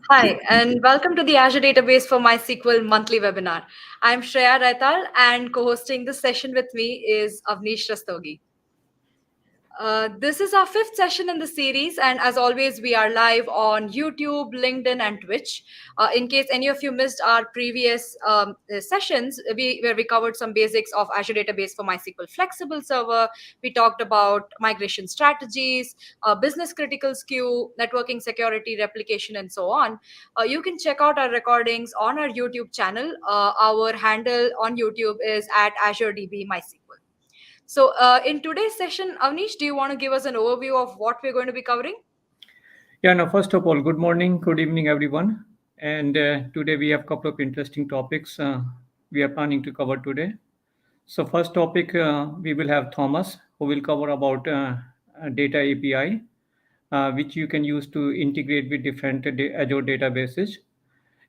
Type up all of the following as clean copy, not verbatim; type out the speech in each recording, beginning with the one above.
Hi, and welcome to the Azure Database for MySQL monthly webinar. I'm Shreya Raital, and co-hosting this session with me is Avnish Rastogi. This is our fifth session in the series, and as always, we are live on YouTube, LinkedIn, and Twitch. In case any of you missed our previous sessions, where we covered some basics of Azure Database for MySQL Flexible Server. We talked about migration strategies, business critical SKU, networking security, replication, and so on. You can check out our recordings on our YouTube channel. Our handle on YouTube is at Azure DB MySQL. So, in today's session, Avnish, do you want to give us an overview of what we're going to be covering? Yeah, no, first of all, good morning, good evening, everyone. And today we have a couple of interesting topics we are planning to cover today. So first topic, we will have Thomas, who will cover about data API, which you can use to integrate with different Azure databases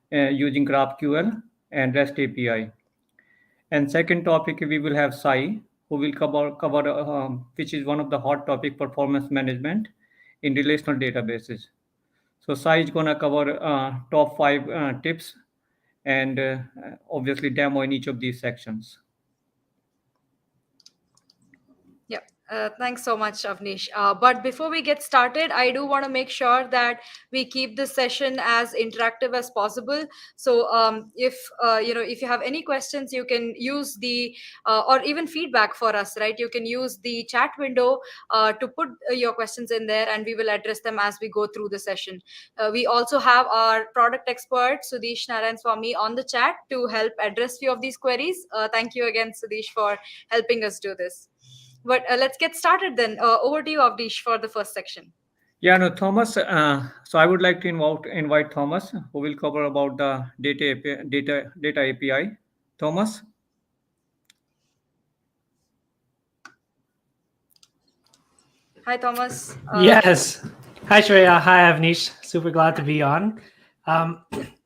using GraphQL and REST API. And second topic, we will have Sai, who will cover which is one of the hot topic, performance management in relational databases. So Sai is gonna cover top five tips and obviously demo in each of these sections. Yeah, thanks so much, Avnish. But before we get started, I do want to make sure that we keep this session as interactive as possible. So, if if you have any questions, you can use the or even feedback for us, right? You can use the chat window to put your questions in there, and we will address them as we go through the session. We also have our product expert Sudesh Narayan Swami on the chat to help address few of these queries. Thank you again, Sudesh, for helping us do this. But let's get started then. Over to you, Avdish, for the first section. Yeah, no, Thomas. So I would like to invite Thomas, who will cover about the data API. Thomas. Hi, Thomas. Yes. Hi, Shreya. Hi, Avnish. Super glad to be on. Um,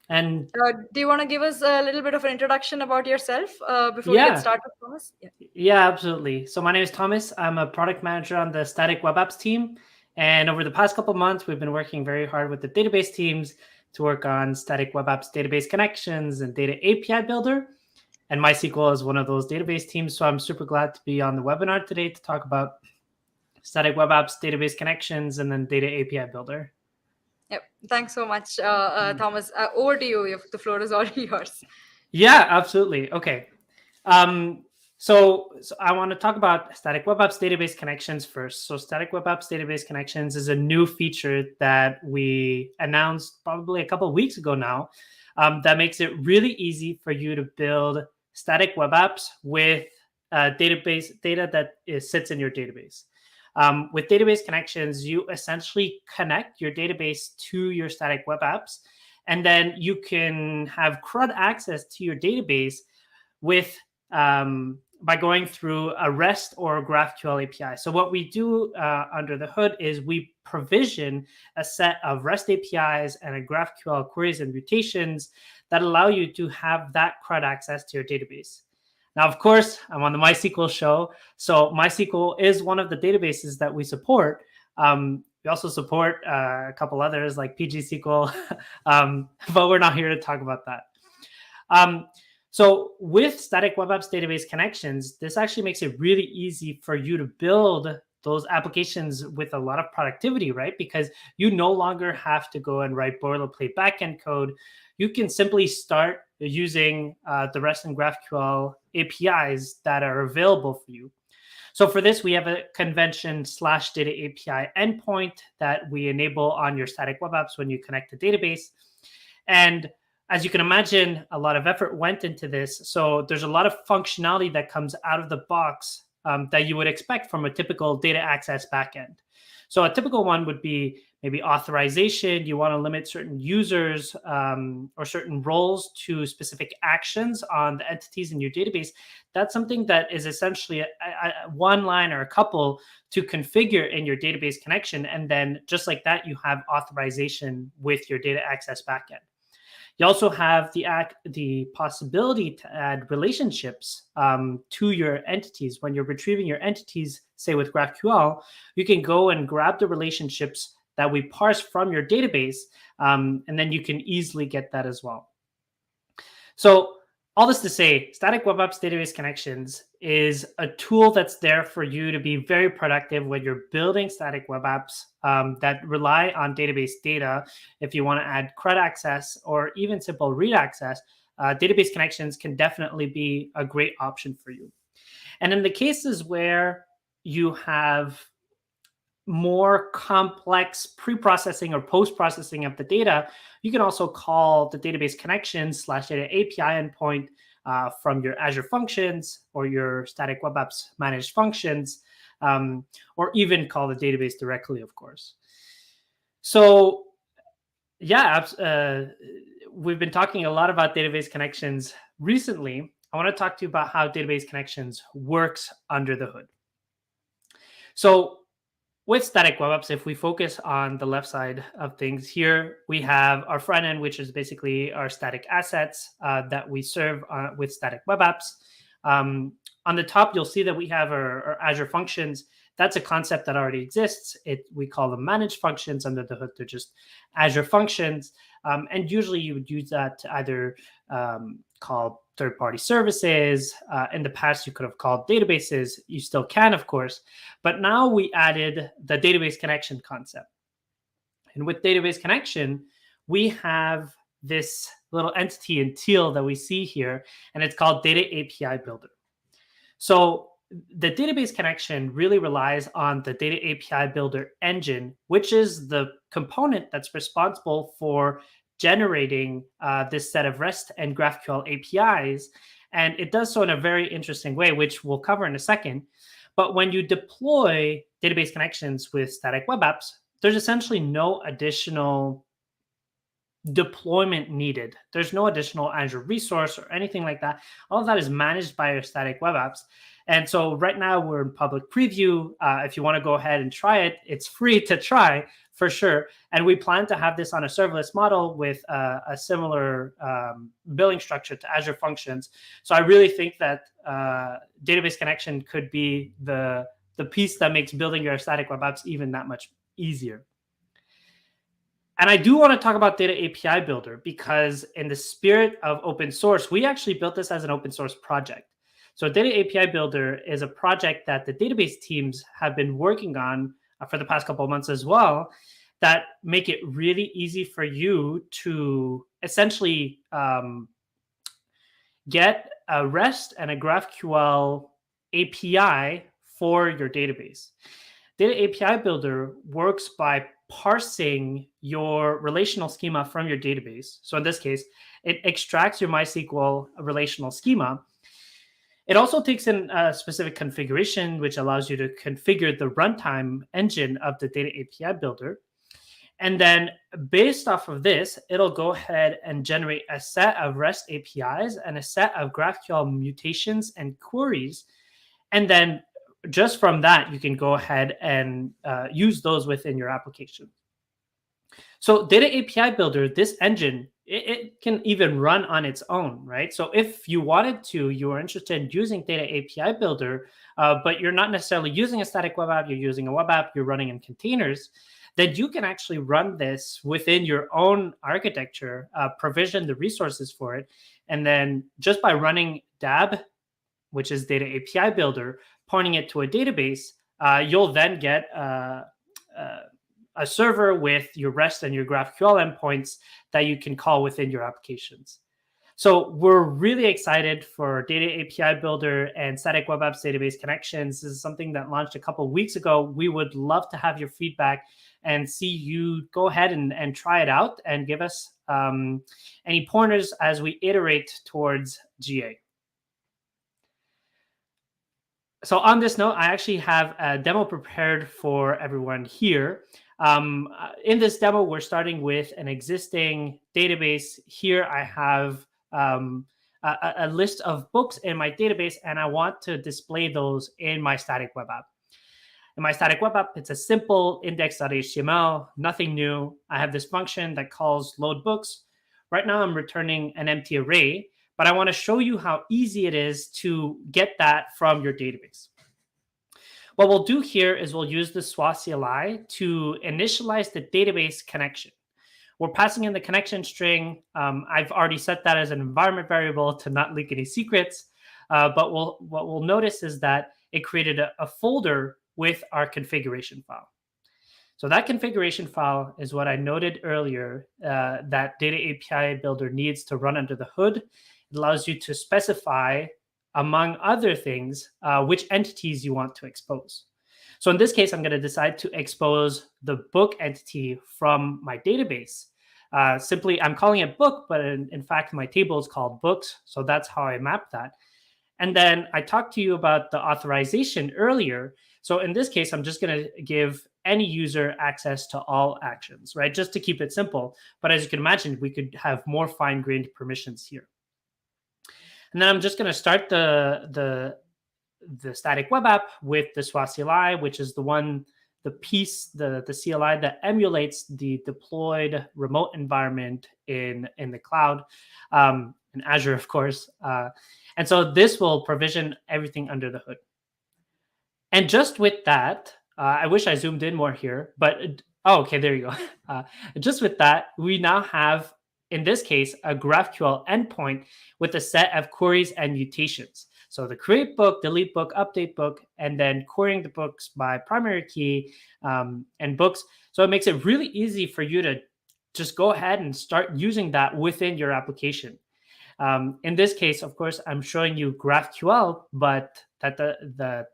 and Do you want to give us a little bit of an introduction about yourself before we get yeah, started, Thomas? Yeah. yeah, absolutely. So my name is Thomas. I'm a product manager on the Static Web Apps team. And over the past couple of months, we've been working very hard with the database teams to work on Static Web Apps database connections and data API builder. And MySQL is one of those database teams. So I'm super glad to be on the webinar today to talk about Static Web Apps database connections and then data API builder. Yep. Thanks so much, Thomas. Over to you. The floor is all yours. Yeah, absolutely. Okay. So I want to talk about Static Web Apps database connections first. So Static Web Apps database connections is a new feature that we announced probably a couple of weeks ago now, that makes it really easy for you to build static web apps with database data that sits in your database. With database connections, you essentially connect your database to your static web apps, and then you can have CRUD access to your database with by going through a REST or a GraphQL API. So what we do under the hood is we provision a set of REST APIs and a GraphQL queries and mutations that allow you to have that CRUD access to your database. Now, of course, I'm on the MySQL show. So MySQL is one of the databases that we support. We also support a couple others like PGSQL, but we're not here to talk about that. So with Static Web Apps database connections, this actually makes it really easy for you to build those applications with a lot of productivity, right? Because you no longer have to go and write boilerplate backend code. You can simply start using the REST and GraphQL APIs that are available for you. So for this, we have a convention/data API endpoint that we enable on your static web apps when you connect to database. And as you can imagine, a lot of effort went into this. So there's a lot of functionality that comes out of the box that you would expect from a typical data access backend. So a typical one would be maybe authorization. You want to limit certain users or certain roles to specific actions on the entities in your database. That's something that is essentially a one line or a couple to configure in your database connection. And then just like that, you have authorization with your data access backend. You also have the possibility to add relationships to your entities. When you're retrieving your entities, say with GraphQL, you can go and grab the relationships that we parse from your database, and then you can easily get that as well. So all this to say, Static Web Apps Database Connections is a tool that's there for you to be very productive when you're building static web apps that rely on database data. If you want to add CRUD access or even simple read access, database connections can definitely be a great option for you. And in the cases where you have more complex pre-processing or post-processing of the data, you can also call the database connections / data API endpoint from your Azure Functions or your Static Web Apps managed functions, or even call the database directly, of course. So yeah, we've been talking a lot about database connections recently. I want to talk to you about how database connections works under the hood. So with Static Web Apps, if we focus on the left side of things here, we have our front end, which is basically our static assets that we serve with Static Web Apps. On the top, you'll see that we have our Azure Functions. That's a concept that already exists. We call them managed functions. Under the hood, they're just Azure Functions. And usually you would use that to either call third-party services. In the past, you could have called databases. You still can, of course. But now we added the database connection concept. And with database connection, we have this little entity in teal that we see here, and it's called Data API Builder. So the database connection really relies on the Data API Builder engine, which is the component that's responsible for generating this set of REST and GraphQL APIs. And it does so in a very interesting way, which we'll cover in a second. But when you deploy database connections with Static Web Apps, there's essentially no additional deployment needed. There's no additional Azure resource or anything like that. All of that is managed by your Static Web Apps. And so right now we're in public preview. If you want to go ahead and try it, it's free to try for sure. And we plan to have this on a serverless model with a similar billing structure to Azure Functions. So I really think that database connection could be the piece that makes building your Static Web Apps even that much easier. And I do want to talk about Data API Builder because in the spirit of open source, we actually built this as an open source project. So Data API Builder is a project that the database teams have been working on for the past couple of months as well, that make it really easy for you to essentially get a REST and a GraphQL API for your database. Data API Builder works by parsing your relational schema from your database. So in this case, it extracts your MySQL relational schema. It also takes in a specific configuration, which allows you to configure the runtime engine of the Data API Builder. And then based off of this, it'll go ahead and generate a set of REST APIs and a set of GraphQL mutations and queries. And then just from that, you can go ahead and use those within your application. So Data API Builder, this engine, it can even run on its own, right? So if you wanted to, you are interested in using Data API Builder, but you're not necessarily using a static web app, you're using a web app, you're running in containers, then you can actually run this within your own architecture, provision the resources for it, and then just by running dab, which is Data API Builder, pointing it to a database, you'll then get a server with your REST and your GraphQL endpoints that you can call within your applications. So we're really excited for Data API Builder and Static Web Apps Database Connections. This is something that launched a couple of weeks ago. We would love to have your feedback and see you go ahead and try it out and give us any pointers as we iterate towards GA. So on this note, I actually have a demo prepared for everyone here. In this demo, we're starting with an existing database. Here I have a list of books in my database, and I want to display those in my static web app. In my static web app, it's a simple index.html, nothing new. I have this function that calls load books. Right now, I'm returning an empty array, but I want to show you how easy it is to get that from your database. What we'll do here is we'll use the SWA CLI to initialize the database connection. We're passing in the connection string. I've already set that as an environment variable to not leak any secrets. But what we'll notice is that it created a folder with our configuration file. So that configuration file is what I noted earlier that Data API Builder needs to run under the hood. It allows you to specify, among other things, which entities you want to expose. So in this case, I'm going to decide to expose the book entity from my database. Simply, I'm calling it book, but in fact, my table is called books. So that's how I map that. And then I talked to you about the authorization earlier. So in this case, I'm just going to give any user access to all actions, right? Just to keep it simple. But as you can imagine, we could have more fine-grained permissions here. And then I'm just going to start the static web app with the SWA CLI, which is the CLI that emulates the deployed remote environment in the cloud, in Azure, of course. And so this will provision everything under the hood. And just with that, I wish I zoomed in more here, but okay, there you go. Just with that, we now have, in this case, a GraphQL endpoint with a set of queries and mutations. So the create book, delete book, update book, and then querying the books by primary key and books. So it makes it really easy for you to just go ahead and start using that within your application. In this case, of course, I'm showing you GraphQL, but that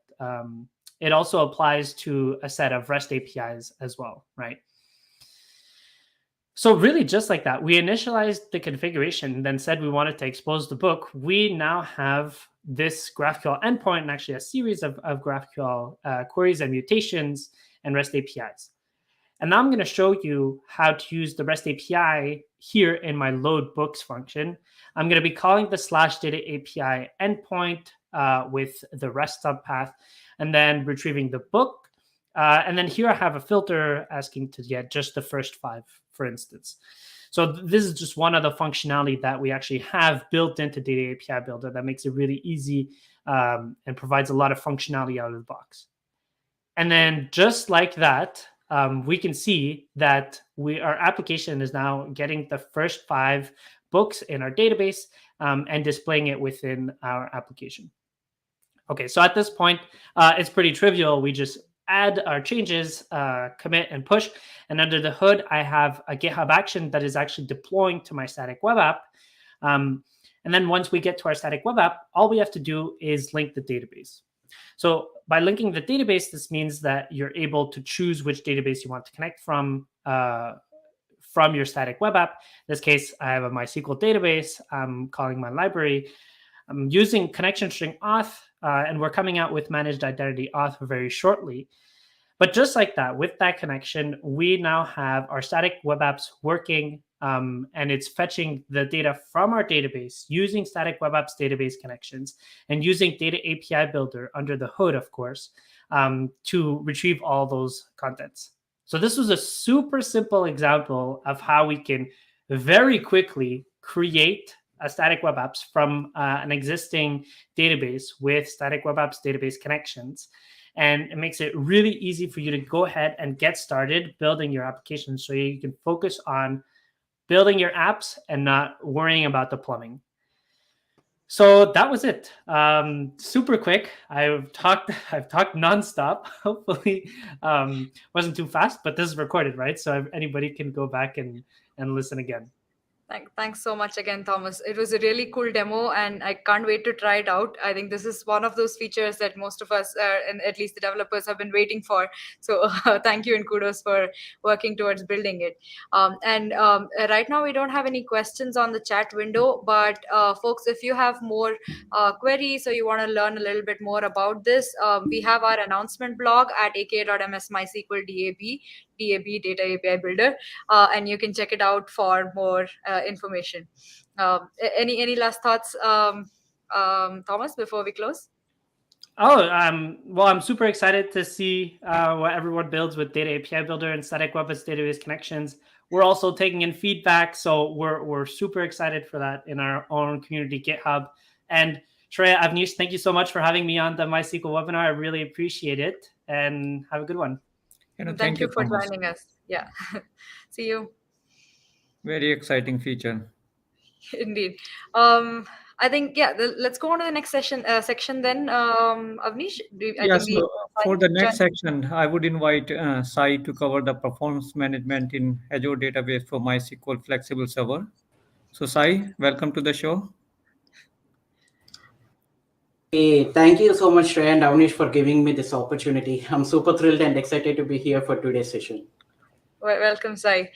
it also applies to a set of REST APIs as well, right? So really just like that, we initialized the configuration and then said we wanted to expose the book. We now have this GraphQL endpoint and actually a series of GraphQL queries and mutations and REST APIs. And now I'm going to show you how to use the REST API here in my load books function. I'm going to be calling the /data API endpoint with the REST subpath and then retrieving the book. And then here I have a filter asking to get just the first 5, for instance. So this is just one of the functionality that we actually have built into Data API Builder that makes it really easy and provides a lot of functionality out of the box. And then just like that, we can see that our application is now getting the first 5 books in our database and displaying it within our application. Okay, so at this point, it's pretty trivial. We just add our changes, commit and push. And under the hood, I have a GitHub action that is actually deploying to my static web app. And then once we get to our static web app, all we have to do is link the database. So by linking the database, this means that you're able to choose which database you want to connect from your static web app. In this case, I have a MySQL database. I'm calling my library. I'm using connection string auth, and we're coming out with managed identity auth very shortly. But just like that, with that connection, we now have our static web apps working, and it's fetching the data from our database using static web apps database connections and using Data API Builder under the hood, of course, to retrieve all those contents. So this was a super simple example of how we can very quickly create a static web apps from an existing database with static web apps database connections. And it makes it really easy for you to go ahead and get started building your application so you can focus on building your apps and not worrying about the plumbing. So that was it. Super quick. I've talked nonstop. Hopefully wasn't too fast, but this is recorded, right? So anybody can go back and listen again. Thanks so much again, Thomas. It was a really cool demo, and I can't wait to try it out. I think this is one of those features that most of us, and at least the developers, have been waiting for. So thank you and kudos for working towards building it. Right now, we don't have any questions on the chat window, but folks, if you have more queries or you want to learn a little bit more about this, we have our announcement blog at aka.ms/MySQL DAB Data API Builder, and you can check it out for more information. Any last thoughts, Thomas, before we close? Well, I'm super excited to see what everyone builds with Data API Builder and Static Web Apps database connections. We're also taking in feedback, so we're super excited for that in our own community GitHub. And Shreya, Avnish, thank you so much for having me on the MySQL webinar. I really appreciate it, and have a good one. Thank Thank you you, for Thomas. joining us. Yeah. See you. Very exciting feature. Indeed. I think yeah. Let's go on to the next section then. Avnish, I Yeah, think the so for the next join. section, I would invite Sai to cover the performance management in Azure Database for MySQL Flexible Server. So, Sai, welcome to the show. Hey, thank you so much, Shreya and Avnish, for giving me this opportunity. I'm super thrilled and excited to be here for today's session. Welcome, Sai.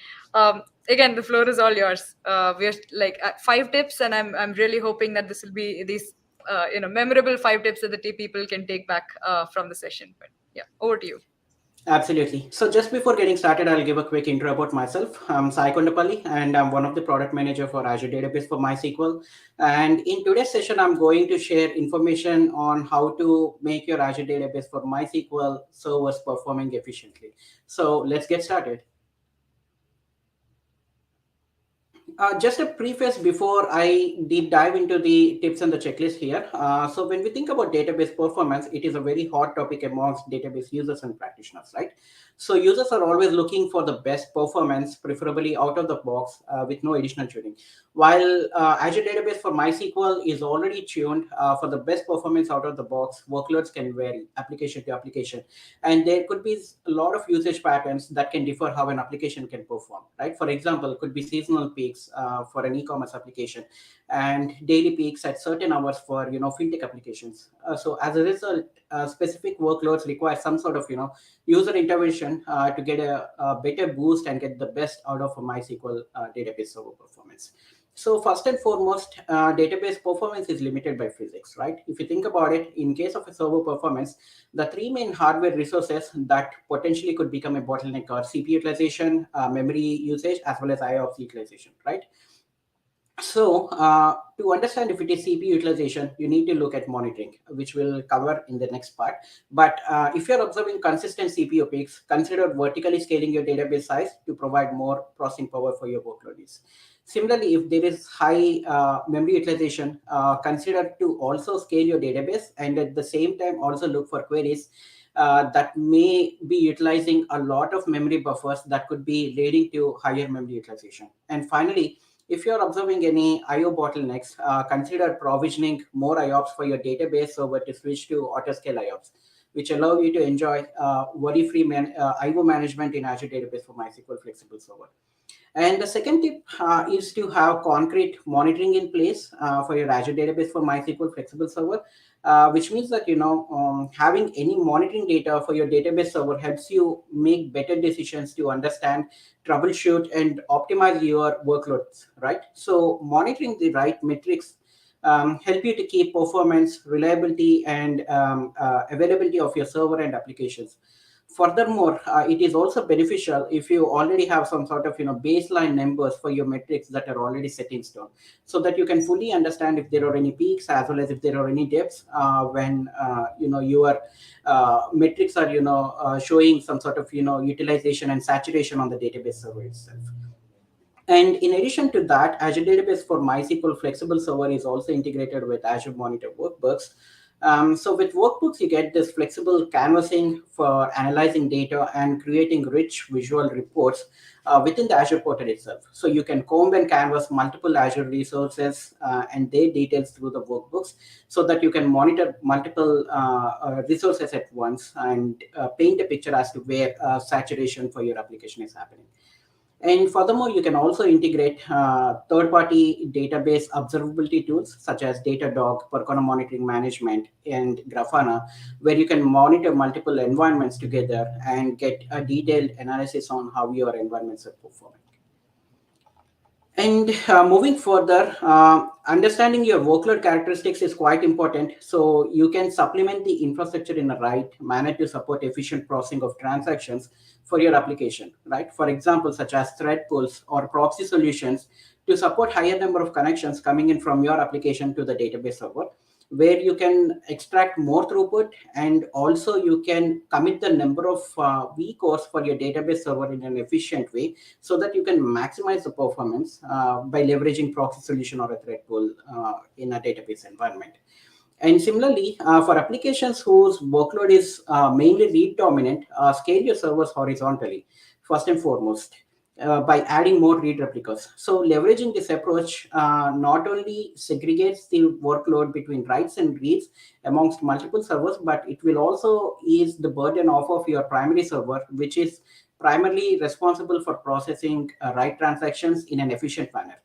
Again, the floor is all yours. We're like 5 tips, and I'm really hoping that this will be these memorable 5 tips that the people can take back from the session. But yeah, over to you. Absolutely. So just before getting started, I'll give a quick intro about myself. I'm Sai Kondapalli, and I'm one of the product manager for Azure Database for MySQL. And in today's session, I'm going to share information on how to make your Azure Database for MySQL servers performing efficiently. So let's get started. Just a preface before I deep dive into the tips and the checklist here. So when we think about database performance, it is a very hot topic amongst database users and practitioners, right? So users are always looking for the best performance, preferably out of the box with no additional tuning. While Azure Database for MySQL is already tuned for the best performance out of the box, workloads can vary application to application. And there could be a lot of usage patterns that can differ how an application can perform, right? For example, it could be seasonal peaks for an e-commerce application and daily peaks at certain hours for, fintech applications. So as a result, specific workloads require some sort of, user intervention to get a better boost and get the best out of a MySQL database server performance. So first and foremost, database performance is limited by physics, right? If you think about it, in case of a server performance, the three main hardware resources that potentially could become a bottleneck are CPU utilization, memory usage, as well as IOPS utilization, right? So to understand if it is CPU utilization, you need to look at monitoring, which we'll cover in the next part. But if you're observing consistent CPU peaks, consider vertically scaling your database size to provide more processing power for your workload needs. Similarly, if there is high memory utilization, consider to also scale your database and at the same time also look for queries that may be utilizing a lot of memory buffers that could be leading to higher memory utilization. And finally, if you're observing any IO bottlenecks, consider provisioning more IOPS for your database server to switch to autoscale IOPS, which allow you to enjoy worry-free IO management in Azure Database for MySQL Flexible Server. And the second tip is to have concrete monitoring in place for your Azure Database for MySQL Flexible Server, which means that having any monitoring data for your database server helps you make better decisions to understand, troubleshoot, and optimize your workloads. Right. So monitoring the right metrics help you to keep performance, reliability, and availability of your server and applications. Furthermore, it is also beneficial if you already have some sort of baseline numbers for your metrics that are already set in stone, so that you can fully understand if there are any peaks as well as if there are any dips when your metrics are showing some sort of utilization and saturation on the database server itself. And in addition to that, Azure Database for MySQL Flexible Server is also integrated with Azure Monitor Workbooks. So with workbooks, you get this flexible canvassing for analyzing data and creating rich visual reports within the Azure portal itself. So you can comb and canvas multiple Azure resources and their details through the workbooks so that you can monitor multiple resources at once and paint a picture as to where saturation for your application is happening. And furthermore, you can also integrate third-party database observability tools such as Datadog, Percona Monitoring Management, and Grafana, where you can monitor multiple environments together and get a detailed analysis on how your environments are performing. And moving further, understanding your workload characteristics is quite important. So you can supplement the infrastructure in the right manner to support efficient processing of transactions for your application, right? For example, such as thread pools or proxy solutions to support higher number of connections coming in from your application to the database server, where you can extract more throughput and also you can commit the number of vCores for your database server in an efficient way so that you can maximize the performance by leveraging proxy solution or a thread pool in a database environment. And similarly, for applications whose workload is mainly read dominant, scale your servers horizontally, first and foremost, by adding more read replicas. So leveraging this approach not only segregates the workload between writes and reads amongst multiple servers, but it will also ease the burden off of your primary server, which is primarily responsible for processing write transactions in an efficient manner.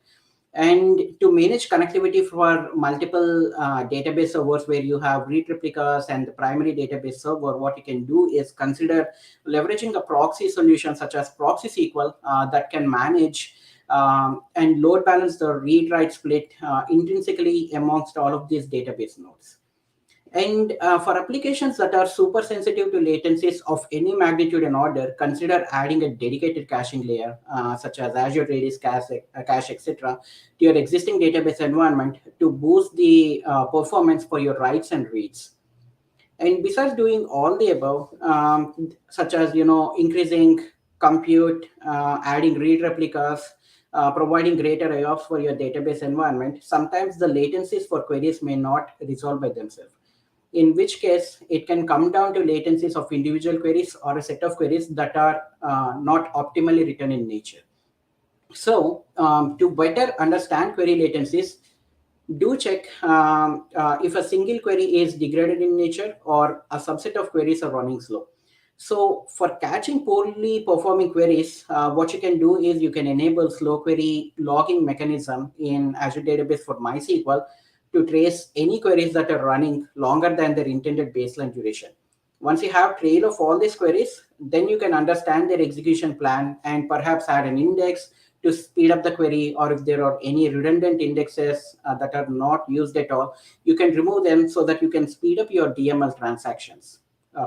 And to manage connectivity for multiple database servers where you have read replicas and the primary database server, what you can do is consider leveraging a proxy solution such as proxy SQL that can manage and load balance the read write split intrinsically amongst all of these database nodes. And for applications that are super sensitive to latencies of any magnitude and order, consider adding a dedicated caching layer, such as Azure Redis cache, etc., to your existing database environment to boost the performance for your writes and reads. And besides doing all the above, such as increasing compute, adding read replicas, providing greater IOPS for your database environment, sometimes the latencies for queries may not resolve by themselves, in which case it can come down to latencies of individual queries or a set of queries that are not optimally written in nature. So to better understand query latencies, do check if a single query is degraded in nature or a subset of queries are running slow. So for catching poorly performing queries, what you can do is you can enable slow query logging mechanism in Azure Database for MySQL to trace any queries that are running longer than their intended baseline duration. Once you have trail of all these queries, then you can understand their execution plan and perhaps add an index to speed up the query, or if there are any redundant indexes that are not used at all, you can remove them so that you can speed up your DML transactions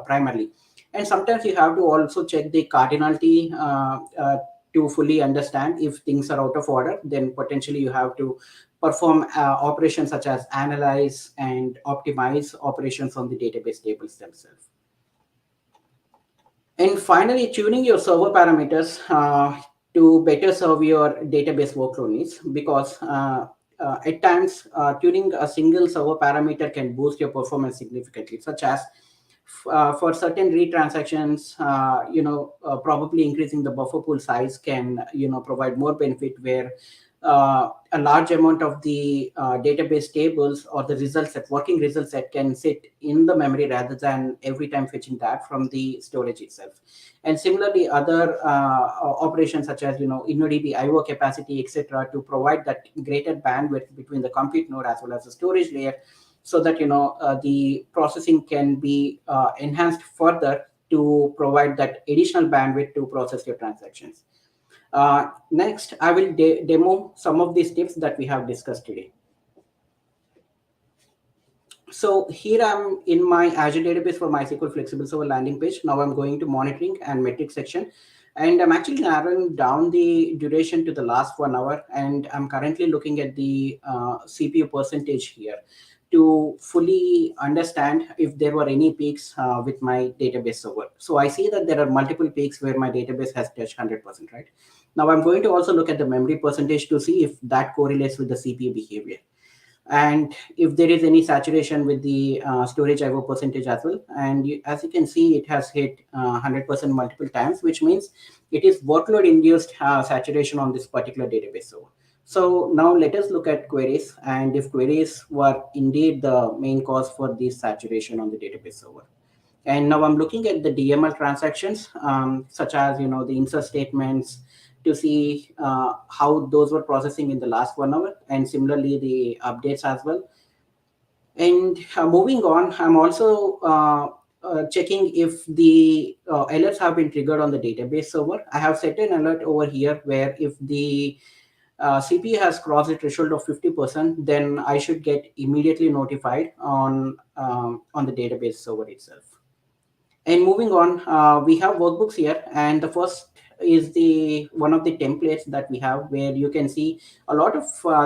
primarily. And sometimes you have to also check the cardinality to fully understand if things are out of order. Then potentially you have to perform operations such as analyze and optimize operations on the database tables themselves. And finally, tuning your server parameters to better serve your database workload needs, because at times tuning a single server parameter can boost your performance significantly, such as for certain read transactions, probably increasing the buffer pool size can provide more benefit, where a large amount of the database tables or the result set, working result set, can sit in the memory rather than every time fetching that from the storage itself. And similarly, other operations such as InnoDB IO capacity, etc., to provide that greater bandwidth between the compute node as well as the storage layer, so that the processing can be enhanced further to provide that additional bandwidth to process your transactions. Next, I will demo some of these tips that we have discussed today. So here I'm in my Azure Database for MySQL Flexible Server landing page. Now I'm going to monitoring and metrics section, and I'm actually narrowing down the duration to the last 1 hour, and I'm currently looking at the CPU percentage here to fully understand if there were any peaks with my database server. So I see that there are multiple peaks where my database has touched 100%, right? Now I'm going to also look at the memory percentage to see if that correlates with the CPU behavior, and if there is any saturation with the storage IO percentage as well. And as you can see, it has hit 100% multiple times, which means it is workload induced saturation on this particular database server. So now let us look at queries, and if queries were indeed the main cause for this saturation on the database server. And now I'm looking at the DML transactions, such as the insert statements, to see how those were processing in the last 1 hour, and similarly the updates as well. And moving on, I'm also checking if the alerts have been triggered on the database server. I have set an alert over here where if the CPU has crossed the threshold of 50%, then I should get immediately notified on the database server itself. And moving on, we have workbooks here, and the first is the one of the templates that we have, where you can see a lot of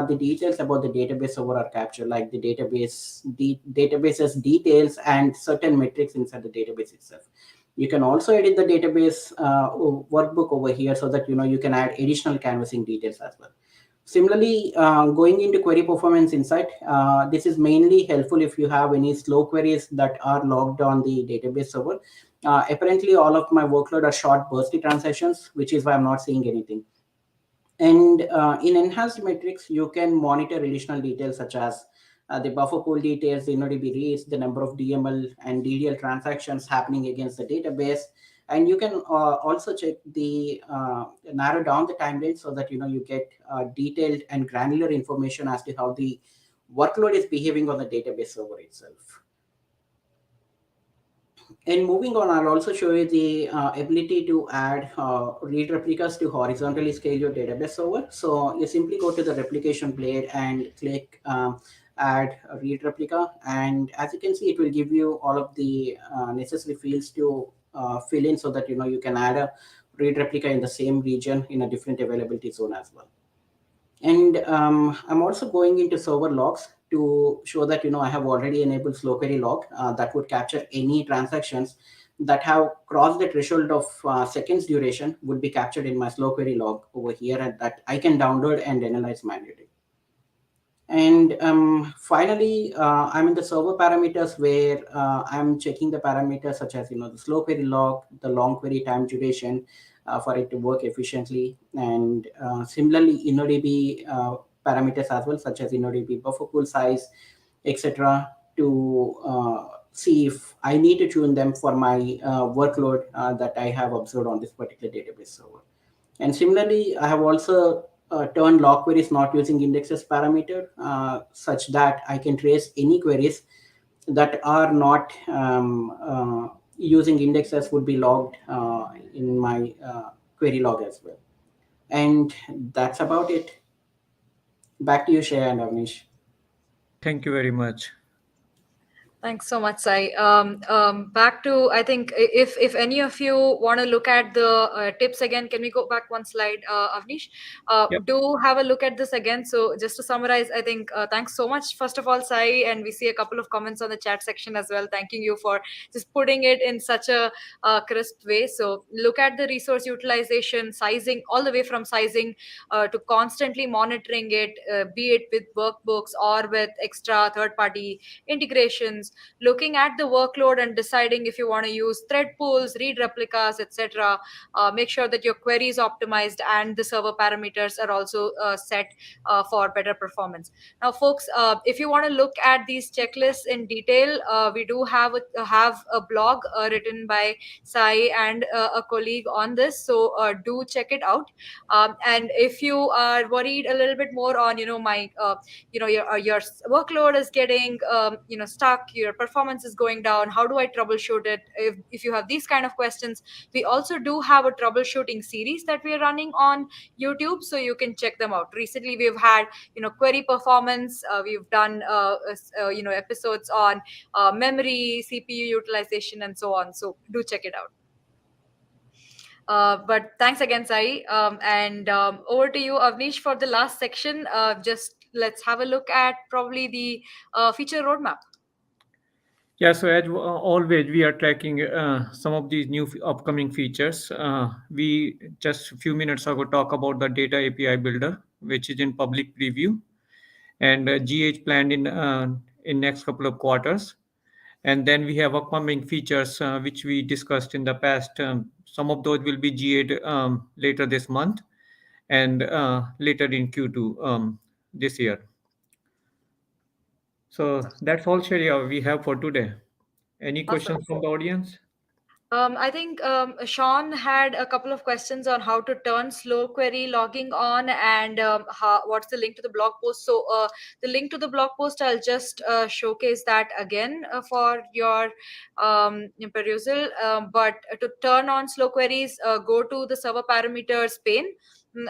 the details about the database server are captured, like the database's details and certain metrics inside the database itself. You can also edit the database workbook over here, so that you can add additional canvassing details as well. Similarly, going into query performance insight, this is mainly helpful if you have any slow queries that are logged on the database server. Apparently, all of my workload are short bursty transactions, which is why I'm not seeing anything. And in enhanced metrics, you can monitor additional details such as the buffer pool details, the InnoDB reads, the number of DML and DDL transactions happening against the database. And you can also check the narrow down the timeline so that you get detailed and granular information as to how the workload is behaving on the database server itself. And moving on, I'll also show you the ability to add read replicas to horizontally scale your database server. So you simply go to the replication blade and click add a read replica. And as you can see, it will give you all of the necessary fields to fill in so that you can add a read replica in the same region in a different availability zone as well. And I'm also going into server logs to show that I have already enabled slow query log that would capture any transactions that have crossed the threshold of seconds duration would be captured in my slow query log over here, and that I can download and analyze manually. And finally, I'm in the server parameters where I'm checking the parameters such as the slow query log, the long query time duration for it to work efficiently, and similarly InnoDB parameters as well, such as InnoDB buffer pool size, etc., to see if I need to tune them for my workload that I have observed on this particular database server. And similarly, I have also turned log queries not using indexes parameter such that I can trace any queries that are not using indexes would be logged in my query log as well. And that's about it. Back to you, Shreya and Avnish. Thank you very much. Thanks so much, Sai. Back to, I think, if any of you want to look at the tips again, can we go back one slide, Avnish? Yep. Do have a look at this again. So just to summarize, I think thanks so much, first of all, Sai, and we see a couple of comments on the chat section as well. Thanking you for just putting it in such a crisp way. So look at the resource utilization, sizing, all the way from sizing to constantly monitoring it, be it with workbooks or with extra third-party integrations, looking at the workload and deciding if you want to use thread pools, read replicas, etc. Make sure that your query is optimized and the server parameters are also set for better performance. Now, folks, if you want to look at these checklists in detail, we do have a blog written by Sai and a colleague on this, so do check it out. And if you are worried a little bit more on your workload is getting stuck, your performance is going down, how do I troubleshoot it, if you have these kind of questions, we also do have a troubleshooting series that we are running on YouTube, so you can check them out. Recently we've had query performance, we've done episodes on memory, CPU utilization, and so on, so do check it out. But thanks again, Sai. And over to you, Avnish, for the last section. Just let's have a look at probably the feature roadmap. Yeah, so as always, we are tracking some of these new upcoming features. We just a few minutes ago talk about the data API builder, which is in public preview, and GH planned in next couple of quarters. And then we have upcoming features which we discussed in the past. Some of those will be GA'd later this month and later in Q2 this year. So that's all, Sharia, we have for today. Any Awesome. questions from the audience? I think Sean had a couple of questions on how to turn slow query logging on, and what's the link to the blog post. So the link to the blog post, I'll just showcase that again for your perusal. But to turn on slow queries, go to the server parameters pane,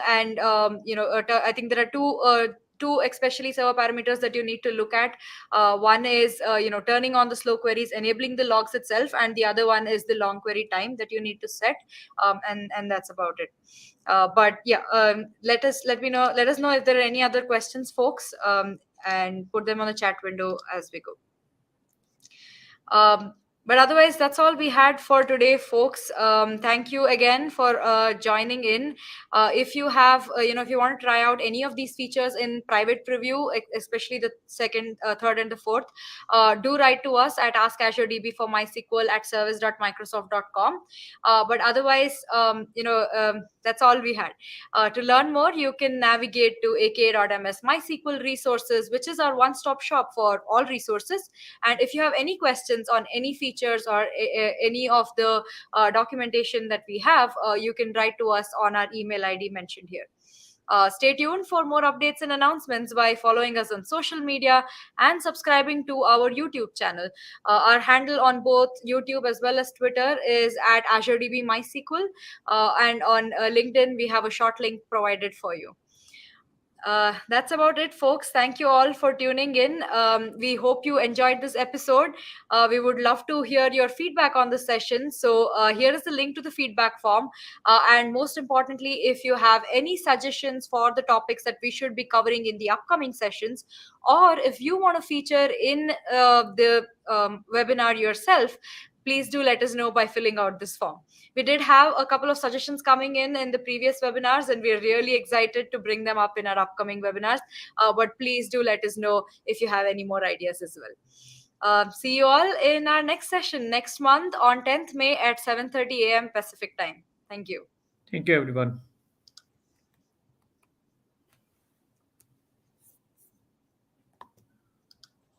and I think there are two especially server parameters that you need to look at. One is turning on the slow queries, enabling the logs itself, and the other one is the long query time that you need to set, and that's about it. But yeah, let us know if there are any other questions, folks, and put them on the chat window as we go. But otherwise, that's all we had for today, folks. Thank you again for joining in. If you have, if you want to try out any of these features in private preview, especially the second, third, and the fourth, do write to us at askAzureDB for MySQL at service.microsoft.com. But otherwise, that's all we had. To learn more, you can navigate to aka.ms MySQL resources, which is our one-stop shop for all resources. And if you have any questions on any features or any of the documentation that we have, you can write to us on our email ID mentioned here. Stay tuned for more updates and announcements by following us on social media and subscribing to our YouTube channel. Our handle on both YouTube as well as Twitter is at AzureDB MySQL, and on LinkedIn we have a short link provided for you. That's about it, folks. Thank you all for tuning in. We hope you enjoyed this episode. We would love to hear your feedback on the session. So here is the link to the feedback form. And most importantly, if you have any suggestions for the topics that we should be covering in the upcoming sessions, or if you want to feature in the webinar yourself, please do let us know by filling out this form. We did have a couple of suggestions coming in the previous webinars, and we're really excited to bring them up in our upcoming webinars. But please do let us know if you have any more ideas as well. See you all in our next session next month on 10th May at 7:30 a.m. Pacific time. Thank you. Thank you, everyone.